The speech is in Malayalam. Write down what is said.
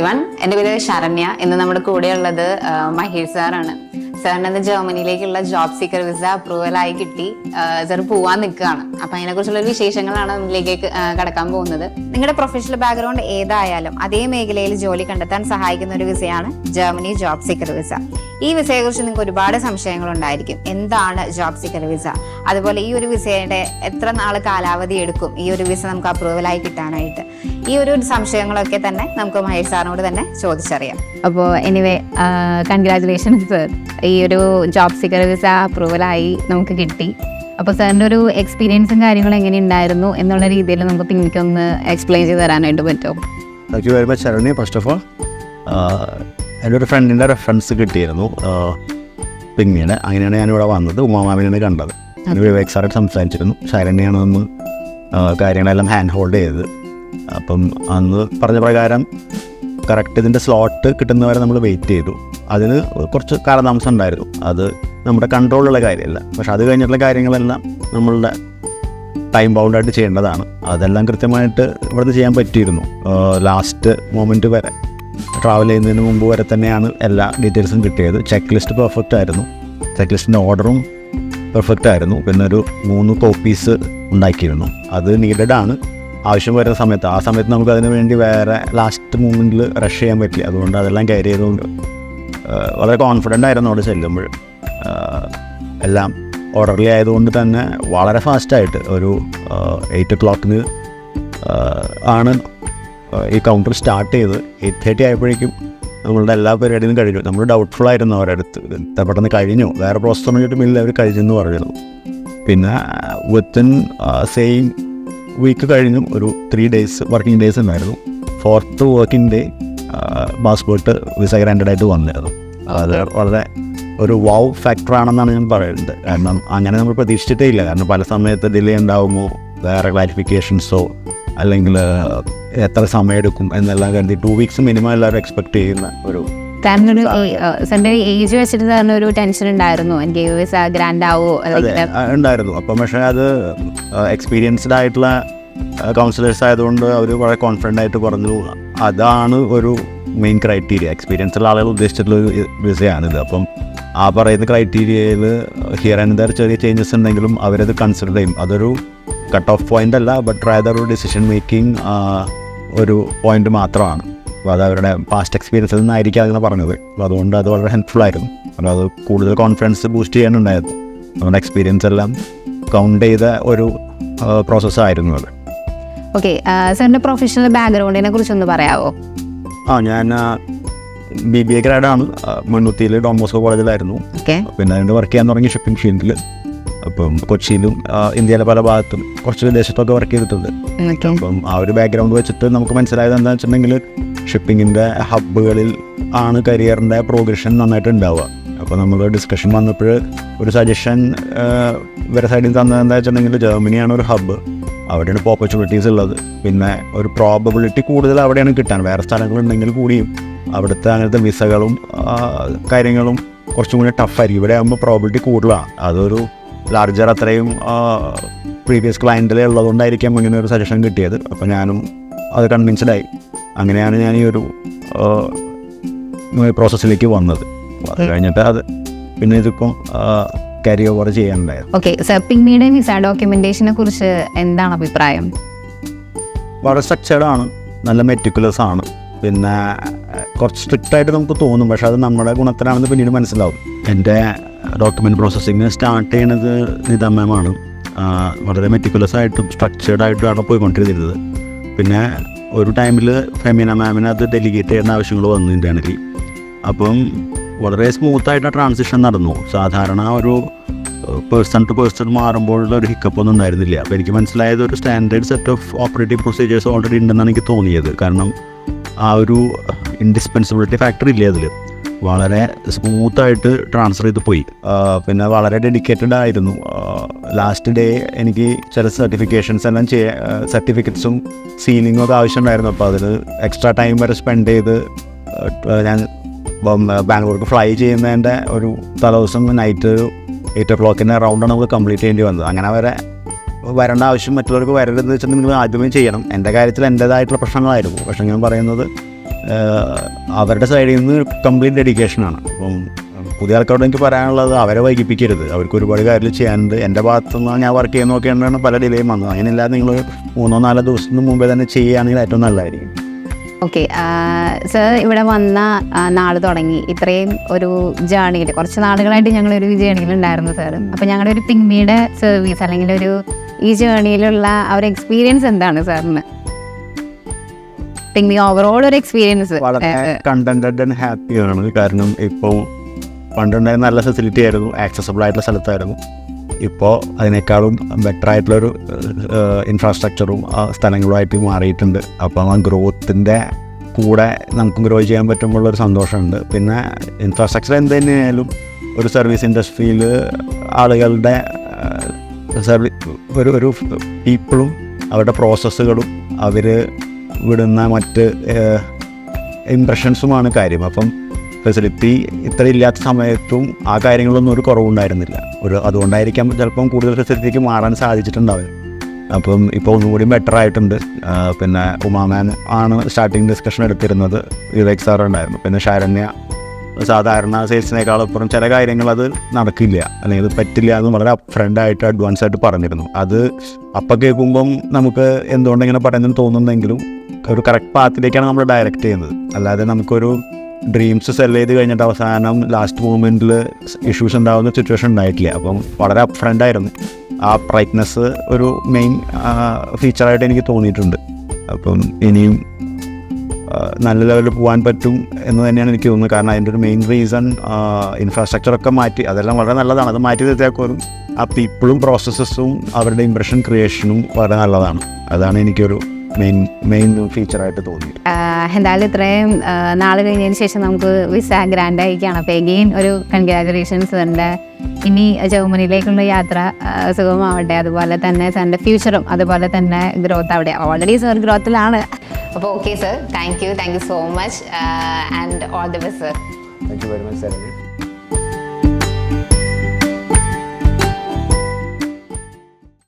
എവ്രിവൺ, എൻ്റെ പേര് ശരണ്യ. ഇന്ന് നമ്മുടെ കൂടെയുള്ളത് മഹേഷ് സാറാണ്. സാറിന് ഇന്ന് ജർമ്മനിയിലേക്കുള്ള ജോബ് സീക്കർ വിസ അപ്രൂവലായി കിട്ടി. സാർ പോവാൻ നിൽക്കുകയാണ്. അപ്പം അതിനെക്കുറിച്ചുള്ള വിശേഷങ്ങളാണ് മുന്നിലേക്ക് കടക്കാൻ പോകുന്നത്. നിങ്ങളുടെ പ്രൊഫഷണൽ ബാക്ക്ഗ്രൗണ്ട് ഏതായാലും അതേ മേഖലയിൽ ജോലി കണ്ടെത്താൻ സഹായിക്കുന്ന ഒരു വിസയാണ് ജർമ്മനി ജോബ് സീക്കർ വിസ. ഈ വിസയെ കുറിച്ച് നിങ്ങൾക്ക് ഒരുപാട് സംശയങ്ങൾ ഉണ്ടായിരിക്കും. എന്താണ് ജോബ് സീക്കർ വിസ? അതുപോലെ ഈ ഒരു വിസയുടെ എത്ര നാൾ കാലാവധി എടുക്കും ഈ ഒരു വിസ നമുക്ക് അപ്രൂവലായി കിട്ടാനായിട്ട്? ഈ ഒരു സംശയങ്ങളൊക്കെ തന്നെ നമുക്ക് മഹേഷ് സാറിനോട് തന്നെ ചോദിച്ചറിയാം. അപ്പോൾ എനിവേ കൺഗ്രാജുലേഷൻസ് സർ, ഈ ഒരു ജോബ് സീക്കർ വിസ അപ്രൂവലായി നമുക്ക് കിട്ടി. അപ്പോൾ സാറിൻ്റെ ഒരു എക്സ്പീരിയൻസും കാര്യങ്ങളും എങ്ങനെ ഉണ്ടായിരുന്നു എന്നുള്ള രീതിയിൽ നമുക്ക് പിന്നിക്കൊന്ന് എക്സ്പ്ലെയിൻ ചെയ്ത് തരാനായിട്ട് പറ്റുമോ? Thank you very much Saranya. First of all എൻ്റെ ഒരു ഫ്രണ്ടിൻ്റെ റെഫറൻസ് കിട്ടിയിരുന്നു പിന്നീട്. അങ്ങനെയാണ് ഞാനിവിടെ വന്നത്. ഉമാമാമിനെ കണ്ടത്. വിവേക് സാറായിട്ട് സംസാരിച്ചിരുന്നു. ശരണ്യാണ് അന്ന് കാര്യങ്ങളെല്ലാം ഹാൻഡ് ഹോൾഡ് ചെയ്തത്. അപ്പം അന്ന് പറഞ്ഞ പ്രകാരം കറക്റ്റ് ഇതിൻ്റെ സ്ലോട്ട് കിട്ടുന്നവരെ നമ്മൾ വെയിറ്റ് ചെയ്തു. അതിന് കുറച്ച് കാലതാമസം ഉണ്ടായിരുന്നു. അത് നമ്മുടെ കൺട്രോളിലുള്ള കാര്യമല്ല. പക്ഷെ അത് കഴിഞ്ഞിട്ടുള്ള കാര്യങ്ങളെല്ലാം നമ്മളുടെ ടൈം ബൗണ്ടായിട്ട് ചെയ്യേണ്ടതാണ്. അതെല്ലാം കൃത്യമായിട്ട് ഇവിടുന്ന് ചെയ്യാൻ പറ്റിയിരുന്നു. ലാസ്റ്റ് മൊമെൻറ്റ് വരെ, ട്രാവൽ ചെയ്യുന്നതിന് മുമ്പ് വരെ തന്നെയാണ് എല്ലാ ഡീറ്റെയിൽസും കിട്ടിയത്. ചെക്ക് ലിസ്റ്റ് പെർഫെക്റ്റ് ആയിരുന്നു. ചെക്ക് ലിസ്റ്റിൻ്റെ ഓർഡറും പെർഫെക്റ്റ് ആയിരുന്നു. പിന്നെ ഒരു 3 കോപ്പീസ് ഉണ്ടാക്കിയിരുന്നു. അത് നീഡഡ് ആണ് ആവശ്യം വരുന്ന സമയത്ത്. ആ സമയത്ത് നമുക്ക് അതിന് വേണ്ടി വേറെ ലാസ്റ്റ് മൂമെൻറ്റിൽ റഷ് ചെയ്യാൻ പറ്റില്ല. അതുകൊണ്ട് അതെല്ലാം ക്യാരി ചെയ്തുകൊണ്ട് വളരെ കോൺഫിഡൻ്റ് ആയിരുന്നു അവിടെ ചെല്ലുമ്പോൾ. എല്ലാം ഓർഡർലി ആയതുകൊണ്ട് തന്നെ വളരെ ഫാസ്റ്റായിട്ട് ഒരു 8 o'clock ആണ് ഈ കൗണ്ടർ സ്റ്റാർട്ട് ചെയ്ത്. 8:30 ആയപ്പോഴേക്കും നമ്മളുടെ എല്ലാ പരിപാടിയും കഴിഞ്ഞു. നമ്മൾ ഡൗട്ട്ഫുൾ ആയിരുന്നു അവരുടെ അടുത്ത്, പെട്ടെന്ന് കഴിഞ്ഞു, വേറെ പ്രോസസ്സ് ഒന്നും അവർ കഴിഞ്ഞെന്ന് പറഞ്ഞിരുന്നു. പിന്നെ വിത്തിൻ സെയിം വീക്ക് കഴിഞ്ഞു ഒരു 3 days വർക്കിംഗ് ഡേയ്സ് ഉണ്ടായിരുന്നു. 4th working day passport visa granted ആയിട്ട് വന്നിരുന്നു. അത് വളരെ ഒരു വൗ ഫാക്ടറാണെന്നാണ് ഞാൻ പറയുന്നത്. കാരണം അങ്ങനെ നമ്മൾ പ്രതീക്ഷിച്ചിട്ടേ ഇല്ല. കാരണം പല സമയത്ത് ഡിലേ ഉണ്ടാകുമോ, വേറെ ക്ലാരിഫിക്കേഷൻസോ, അല്ലെങ്കിൽ എത്ര സമയം എടുക്കും എന്നെല്ലാം കരുതി 2 weeks മിനിമം എല്ലാവരും എക്സ്പെക്ട് ചെയ്യുന്ന ഒരു ഏജ് വെച്ചിട്ട് തന്നെ ഒരു ടെൻഷൻ ഉണ്ടായിരുന്നു, എനിക്ക് വിസ ഗ്രാൻഡ് ആവോ ഉണ്ടായിരുന്നു. അപ്പം പക്ഷേ അത് എക്സ്പീരിയൻസ്ഡ് ആയിട്ടുള്ള കൗൺസിലേഴ്സ് ആയതുകൊണ്ട് അവർ വളരെ കോൺഫിഡൻ്റ് ആയിട്ട് പറഞ്ഞു അതാണ് ഒരു മെയിൻ ക്രൈറ്റീരിയ. എക്സ്പീരിയൻസ് ഉള്ള ആളുകൾ ഉദ്ദേശിച്ചിട്ടുള്ളൊരു വിസയാണിത്. അപ്പം ആ പറയുന്ന ക്രൈറ്റീരിയയിൽ ഹിയർ ആൻഡ് ദർ ചെറിയ ചേഞ്ചസ് ഉണ്ടെങ്കിലും അവരത് കൺസിഡർ ചെയ്യും. അതൊരു കട്ട് ഓഫ് പോയിൻ്റ് അല്ല, ബട്ട് റൈദർ ഒരു ഡിസിഷൻ മേക്കിംഗ് ഒരു പോയിൻ്റ് മാത്രമാണ്. അപ്പോൾ അത് അവരുടെ പാസ്റ്റ് എക്സ്പീരിയൻസിൽ നിന്നായിരിക്കും അതിനെ പറഞ്ഞത്. അപ്പോൾ അതുകൊണ്ട് അത് വളരെ ഹെൽപ്ഫുൾ ആയിരുന്നു. അപ്പോൾ അത് കൂടുതൽ കോൺഫിഡൻസ് ബൂസ്റ്റ് ചെയ്യാനുണ്ടായിരുന്നു. നമ്മുടെ എക്സ്പീരിയൻസ് എല്ലാം കൗണ്ട് ചെയ്ത ഒരു പ്രോസസ്സായിരുന്നു അത്. ഓക്കെ, സാറിൻ്റെ പ്രൊഫഷണൽ ബാക്ക്ഗ്രൗണ്ടിനെ കുറിച്ചൊന്ന് പറയാമോ? ഞാൻ BBA ഗ്രാഡാണ്. മുന്നൂറ്റിയിൽ ഡോൺ ബോസ്കോ കോളേജിലായിരുന്നു. പിന്നെ അതിൻ്റെ വർക്ക് ചെയ്യാൻ തുടങ്ങി ഷിപ്പിംഗ് ഫീൽഡിൽ. അപ്പം കൊച്ചിയിലും ഇന്ത്യയിലെ പല ഭാഗത്തും കുറച്ച് വിദേശത്തൊക്കെ വർക്ക് ചെയ്തിട്ടുണ്ട്. അപ്പം ആ ഒരു ബാക്ക്ഗ്രൗണ്ട് വെച്ചിട്ട് നമുക്ക് മനസ്സിലായത് എന്താണെന്ന് വെച്ചിട്ടുണ്ടെങ്കിൽ ഷിപ്പിങ്ങിൻ്റെ ഹബ്ബുകളിൽ ആണ് കരിയറിൻ്റെ പ്രോഗ്രഷൻ നന്നായിട്ട് ഉണ്ടാവുക. അപ്പോൾ നമ്മൾ ഡിസ്കഷൻ വന്നപ്പോൾ ഒരു സജഷൻ ഇവരെ സൈഡിൽ തന്നത് എന്താ വെച്ചിട്ടുണ്ടെങ്കിൽ ജർമ്മനിയാണ് ഒരു ഹബ്ബ്, അവിടെയാണ് ഇപ്പോൾ ഓപ്പർച്യൂണിറ്റീസ് ഉള്ളത്. പിന്നെ ഒരു പ്രോബബിലിറ്റി കൂടുതൽ അവിടെയാണ് കിട്ടാൻ. വേറെ സ്ഥലങ്ങളുണ്ടെങ്കിൽ കൂടിയും അവിടുത്തെ അങ്ങനത്തെ വിസകളും കാര്യങ്ങളും കുറച്ചും കൂടി ടഫായിരിക്കും. ഇവിടെ ആകുമ്പോൾ പ്രോബിലിറ്റി കൂടുതലാണ്. അതൊരു ലാർജർ അത്രയും പ്രീവിയസ് ക്ലയൻറ്റിൽ ഉള്ളതുകൊണ്ടായിരിക്കാം ഇങ്ങനെ ഒരു സജഷൻ കിട്ടിയത്. അപ്പോൾ ഞാനും അത് കൺവിൻസ്ഡായി. അങ്ങനെയാണ് ഞാൻ ഈ ഒരു പ്രോസസ്സിലേക്ക് വന്നത്. അത് കഴിഞ്ഞിട്ട് അത് പിന്നെ ഇതിപ്പം ക്യാരി ഓവർ ചെയ്യാനുണ്ടായത്. ഓക്കെ സർ, പിന്നീട് വിസ ഡോക്യുമെൻറ്റേഷനെ കുറിച്ച് എന്താണ് അഭിപ്രായം? വളരെ സ്ട്രക്ചേർഡ് ആണ്, നല്ല മെറ്റിക്കുലസ് ആണ്. പിന്നെ കുറച്ച് സ്ട്രിക്റ്റ് ആയിട്ട് നമുക്ക് തോന്നും, പക്ഷേ അത് നമ്മുടെ ഗുണത്തിലാണെന്ന് പിന്നീട് മനസ്സിലാവും. എൻ്റെ ഡോക്യുമെൻറ്റ് പ്രോസസ്സിങ് സ്റ്റാർട്ട് ചെയ്യണത് നിതമ്മമാണ്. വളരെ മെറ്റിക്കുലസ് ആയിട്ടും സ്ട്രക്ചേർഡ് ആയിട്ടുമാണ് പോയിക്കൊണ്ടിരുന്നത്. പിന്നെ ഒരു ടൈമിൽ ഫെമിന മാമിന് അത് ഡെലിഗേറ്റ് ചെയ്യേണ്ട ആവശ്യങ്ങൾ വന്നു ഇന്റേണലി. അപ്പം വളരെ സ്മൂത്തായിട്ട് ട്രാൻസിഷൻ നടന്നു. സാധാരണ ഒരു പേഴ്സൺ ടു പേഴ്സൺ മാറുമ്പോഴുള്ള ഒരു ഹിക്കപ്പ് ഒന്നും ഉണ്ടായിരുന്നില്ല. അപ്പോൾ എനിക്ക് മനസ്സിലായത് ഒരു standard set of operative procedures already ഉണ്ടെന്നാണ് എനിക്ക് തോന്നിയത്. കാരണം ആ ഒരു ഇൻഡിസ്പെൻസിബിലിറ്റി ഫാക്ടർ ഇല്ലേ അതിൽ. വളരെ സ്മൂത്തായിട്ട് ട്രാൻസ്ഫർ ചെയ്ത് പോയി. പിന്നെ വളരെ ഡെഡിക്കേറ്റഡ് ആയിരുന്നു. ലാസ്റ്റ് ഡേ എനിക്ക് ചില സർട്ടിഫിക്കേഷൻസ് എല്ലാം സർട്ടിഫിക്കറ്റ്സും സീലിങ്ങും ഒക്കെ ആവശ്യമുണ്ടായിരുന്നു. അപ്പോൾ അതിന് എക്സ്ട്രാ ടൈം വരെ സ്പെൻഡ് ചെയ്ത് ഞാൻ ബാംഗ്ലൂർക്ക് ഫ്ലൈ ചെയ്യുന്നതിൻ്റെ ഒരു തലേദിവസം നൈറ്റ് 8 o'clock അറൗണ്ടാണ് നമുക്ക് കംപ്ലീറ്റ് ചെയ്യേണ്ടി വന്നത്. അങ്ങനെ വരെ വരേണ്ട ആവശ്യം മറ്റുള്ളവർക്ക് വരരുതെന്ന് വെച്ചിട്ടുണ്ടെങ്കിൽ ആദ്യമേ ചെയ്യണം. എൻ്റെ കാര്യത്തിൽ എൻ്റേതായിട്ടുള്ള പ്രശ്നങ്ങളായിരുന്നു. പക്ഷേ ഞാൻ പറയുന്നത് അവരുടെ സൈഡിൽ നിന്ന് കംപ്ലീറ്റ് ഡെഡിക്കേഷനാണ്. അപ്പം പുതിയ ആൾക്കാരോട് എനിക്ക് പറയാനുള്ളത് അവരെ വൈകിപ്പിക്കരുത്. അവർക്ക് ഒരുപാട് കാര്യങ്ങൾ ചെയ്യാനുണ്ട്. എൻ്റെ ഭാഗത്തുനിന്ന് ഞാൻ വർക്ക് ചെയ്യുന്ന നോക്കിയാണ് പല ഡിലേയും വന്നത്. അങ്ങനെയല്ലാതെ നിങ്ങൾ 3-4 ദിവസത്തിന് മുമ്പേ തന്നെ ചെയ്യുകയാണെങ്കിൽ ഏറ്റവും നല്ലതായിരിക്കും. ഓക്കെ സർ, ഇവിടെ വന്ന നാൾ തുടങ്ങി ഇത്രയും ഒരു ജേണിയിൽ കുറച്ച് നാളുകളായിട്ട് ഞങ്ങളൊരു ജേണിയിലുണ്ടായിരുന്നു സാർ. അപ്പോൾ ഞങ്ങളുടെ ഒരു പിഗ്മിയുടെ സർവീസ് അല്ലെങ്കിൽ ഒരു ഈ ജേണിയിലുള്ള ആ ഒരു എക്സ്പീരിയൻസ് എന്താണ് സാറിന്? പിഗ്മി ഓവറോൾ ഒരു എക്സ്പീരിയൻസ് വളരെ കണ്ടന്റഡ് ആൻഡ് ഹാപ്പിയാണ്. കാരണം ഇപ്പോൾ പണ്ടുണ്ടായ നല്ല ഫെസിലിറ്റി ആയിരുന്നു, ആക്സസബിൾ ആയിട്ടുള്ള സ്ഥലത്തായിരുന്നു. ഇപ്പോൾ അതിനേക്കാളും ബെറ്റർ ആയിട്ടുള്ളൊരു ഇൻഫ്രാസ്ട്രക്ചറും സ്ഥലങ്ങളുമായിട്ട് മാറിയിട്ടുണ്ട്. അപ്പം ആ ഗ്രോത്തിൻ്റെ കൂടെ നമുക്ക് ഗ്രോ ചെയ്യാൻ പറ്റുമ്പോഴുള്ളൊരു സന്തോഷമുണ്ട്. പിന്നെ ഇൻഫ്രാസ്ട്രക്ചർ എന്ത് തന്നെയായാലും ഒരു സർവീസ് ഇൻഡസ്ട്രിയിൽ ആളുകളുടെ ഒരു പീപ്പിളും അവരുടെ പ്രോസസ്സുകളും അവർ വിടുന്ന മറ്റ് ഇംപ്രഷൻസുമാണ് കാര്യം. അപ്പം ഫെസിലിറ്റി ഇത്ര ഇല്ലാത്ത സമയത്തും ആ കാര്യങ്ങളൊന്നും ഒരു കുറവുണ്ടായിരുന്നില്ല. അതുകൊണ്ടായിരിക്കാം ചിലപ്പം കൂടുതൽ ഫെസിലിറ്റിക്ക് മാറാൻ സാധിച്ചിട്ടുണ്ടാവും. അപ്പം ഇപ്പോൾ ഒന്നുകൂടി ബെറ്റർ ആയിട്ടുണ്ട്. പിന്നെ ഉമാമാൻ ആണ് സ്റ്റാർട്ടിങ് ഡിസ്കഷൻ എടുത്തിരുന്നത്, വിവേക് സാർ ഉണ്ടായിരുന്നു. പിന്നെ ശരണ്യ സാധാരണ സെയിൽസിനേക്കാളപ്പുറം ചില കാര്യങ്ങൾ അത് നടക്കില്ല അല്ലെങ്കിൽ അത് പറ്റില്ല എന്ന് വളരെ ഫ്രണ്ടായിട്ട് അഡ്വാൻസ് ആയിട്ട് പറഞ്ഞിരുന്നു. അത് അപ്പം കേൾക്കുമ്പം നമുക്ക് എന്തുകൊണ്ടിങ്ങനെ പറയുന്നതെന്ന് തോന്നുന്നെങ്കിലും ഒരു കറക്റ്റ് പാത്തിലേക്കാണ് നമ്മൾ ഡയറക്റ്റ് ചെയ്യുന്നത്. അല്ലാതെ നമുക്കൊരു ഡ്രീംസ് സെല് ചെയ്ത് കഴിഞ്ഞിട്ട് അവസാനം ലാസ്റ്റ് മൂമെൻറ്റിൽ ഇഷ്യൂസ് ഉണ്ടാകുന്ന സിറ്റുവേഷൻ ഉണ്ടായിട്ടില്ല. അപ്പം വളരെ ഫ്രണ്ടായിരുന്നു. ആ ബ്രൈറ്റ്നെസ് ഒരു മെയിൻ ഫീച്ചറായിട്ട് എനിക്ക് തോന്നിയിട്ടുണ്ട്. അപ്പം ഇനിയും നല്ല ലെവലിൽ പോകാൻ പറ്റും എന്ന് തന്നെയാണ് എനിക്ക് തോന്നുന്നത്. കാരണം അതിൻ്റെ ഒരു മെയിൻ റീസൺ ഇൻഫ്രാസ്ട്രക്ചറൊക്കെ മാറ്റി, അതെല്ലാം വളരെ നല്ലതാണ്. അത് മാറ്റി നിർത്തിയാൽ ആ പീപ്പിളും പ്രോസസ്സസും അവരുടെ ഇംപ്രഷൻ ക്രിയേഷനും വളരെ നല്ലതാണ്. അതാണ് എനിക്കൊരു മെയിൻ ഫീച്ചറായിട്ട് തോന്നിയത്. എന്തായാലും ഇത്രയും നാൾ കഴിഞ്ഞതിന് ശേഷം നമുക്ക് വിസ ഗ്രാൻഡ് ആയിരിക്കുകയാണ്. അപ്പോൾ എഗെയിൻ ഒരു കൺഗ്രാജുലേഷൻസ് ഉണ്ട്. ഇനി ജർമ്മനിയിലേക്കുള്ള യാത്ര സുഗമമാവട്ടെ. അതുപോലെ തന്നെ സാറിൻ്റെ ഫ്യൂച്ചറും അതുപോലെ തന്നെ ഗ്രോത്ത് അവിടെ ഓൾറെഡി സാർ ഗ്രോത്തിലാണ്. അപ്പോൾ okay sir, thank you so much and all the best sir. Thank you very much.